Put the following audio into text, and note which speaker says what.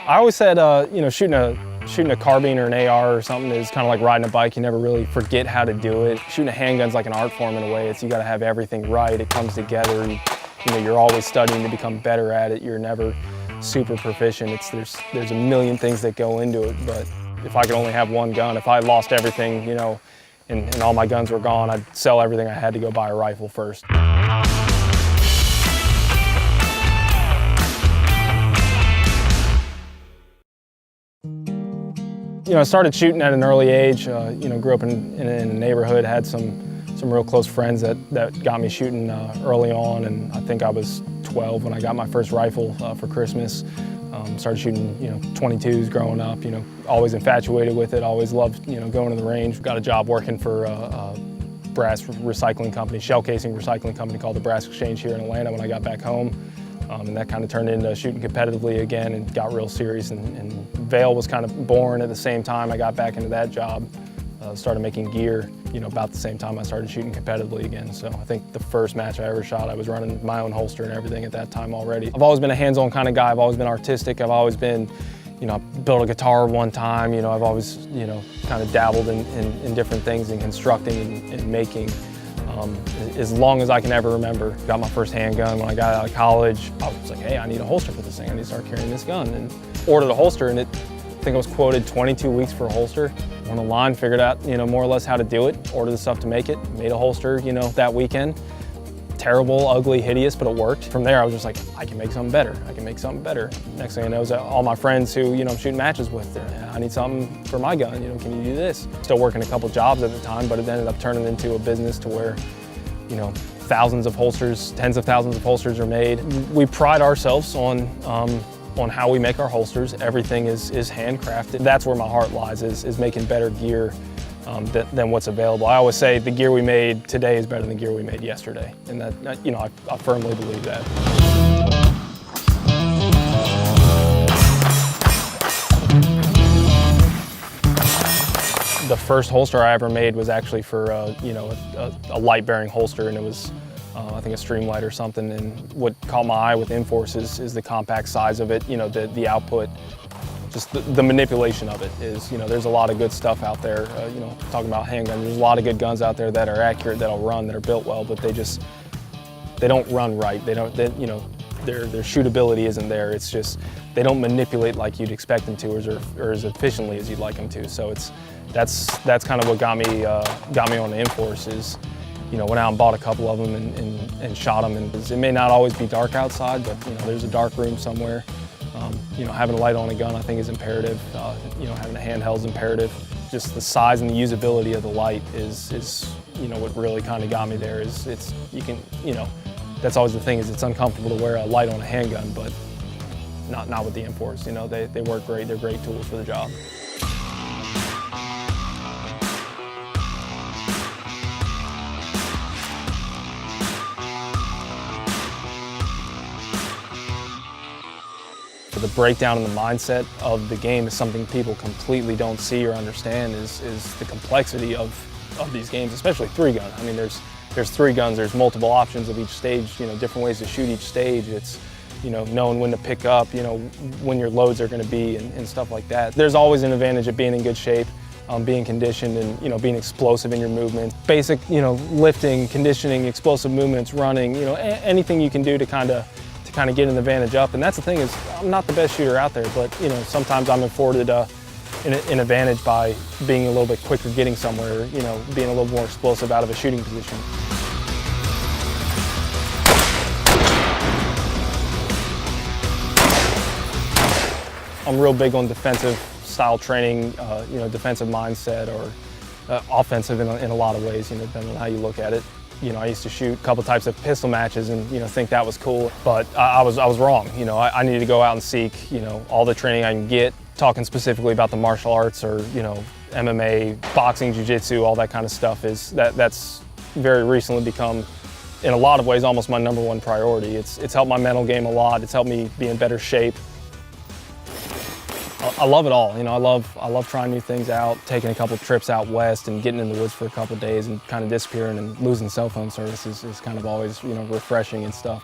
Speaker 1: I always said, you know, shooting a carbine or an AR or something is kind of like riding a bike. You never really forget how to do it. Shooting a handgun's like an art form in a way. You got to have everything right. It comes together. You know, you're always studying to become better at it. You're never super proficient. There's a million things that go into it. But if I could only have one gun, if I lost everything, you know, and all my guns were gone, I'd sell everything I had to go buy a rifle first. You know, I started shooting at an early age. You know, grew up in a neighborhood, had some real close friends that got me shooting early on, and I think I was 12 when I got my first rifle for Christmas. Started shooting, you know, 22s growing up. You know, always infatuated with it. Always loved, you know, going to the range. Got a job working for a brass recycling company, shell casing recycling company called the Brass Exchange here in Atlanta when I got back home. And that kind of turned into shooting competitively again and got real serious. And Vail was kind of born at the same time I got back into that job. Started making gear, you know, about the same time I started shooting competitively again. So I think the first match I ever shot, I was running my own holster and everything at that time already. I've always been a hands-on kind of guy. I've always been artistic. I've always been, you know, I built a guitar one time. You know, I've always, you know, kind of dabbled in different things and constructing and making. As long as I can ever remember. Got my first handgun when I got out of college. I was like, hey, I need a holster for this thing. I need to start carrying this gun. And ordered a holster, and I think I was quoted 22 weeks for a holster. Went online, figured out, you know, more or less how to do it. Ordered the stuff to make it. Made a holster, you know, that weekend. Terrible, ugly, hideous, but it worked. From there, I was just like, I can make something better. I can make something better. Next thing I know is that all my friends who, you know, I'm shooting matches with, I need something for my gun. You know, can you do this? Still working a couple jobs at the time, but it ended up turning into a business to where, you know, thousands of holsters, tens of thousands of holsters are made. We pride ourselves on how we make our holsters. Everything is handcrafted. That's where my heart lies, is making better gear than what's available. I always say the gear we made today is better than the gear we made yesterday. And that you know, I firmly believe that. The first holster I ever made was actually for you know, a light-bearing holster, and it was I think a Streamlight or something. And what caught my eye with INFORCE is the compact size of it. You know, the output, just the manipulation of it is. You know, there's a lot of good stuff out there. You know, talking about handguns, there's a lot of good guns out there that are accurate, that'll run, that are built well, but they don't run right. You know, their shootability isn't there. It's just they don't manipulate like you'd expect them to, or as efficiently as you'd like them to. So that's kind of what got me on the INFORCE is, you know, went out and bought a couple of them and shot them. And it may not always be dark outside, but you know, there's a dark room somewhere. You know, having a light on a gun I think is imperative. You know, having a handheld is imperative. Just the size and the usability of the light is you know, what really kind of got me there. Is you can, you know, that's always the thing, is it's uncomfortable to wear a light on a handgun, but not with the INFORCE. You know, they work great. They're great tools for the job. The breakdown in the mindset of the game is something people completely don't see or understand, is the complexity of these games, especially 3-gun. I mean, there's 3 guns, there's multiple options of each stage, you know, different ways to shoot each stage. It's, you know, knowing when to pick up, you know, when your loads are going to be and stuff like that. There's always an advantage of being in good shape, being conditioned, and, you know, being explosive in your movement. Basic, you know, lifting, conditioning, explosive movements, running, you know, anything you can do to kind of get an advantage up. And that's the thing, is I'm not the best shooter out there, but you know, sometimes I'm afforded an advantage by being a little bit quicker getting somewhere, you know, being a little more explosive out of a shooting position. I'm real big on defensive style training, you know, defensive mindset, or offensive in a lot of ways, you know, depending on how you look at it. You know, I used to shoot a couple types of pistol matches and, you know, think that was cool, but I was wrong. You know, I needed to go out and seek, you know, all the training I can get, talking specifically about the martial arts, or, you know, MMA, boxing, jiu-jitsu, all that kind of stuff. That's very recently become, in a lot of ways, almost my #1 priority. It's helped my mental game a lot. It's helped me be in better shape. I love it all. You know, I love trying new things out, taking a couple trips out west and getting in the woods for a couple days and kind of disappearing and losing cell phone service is kind of always, you know, refreshing and stuff.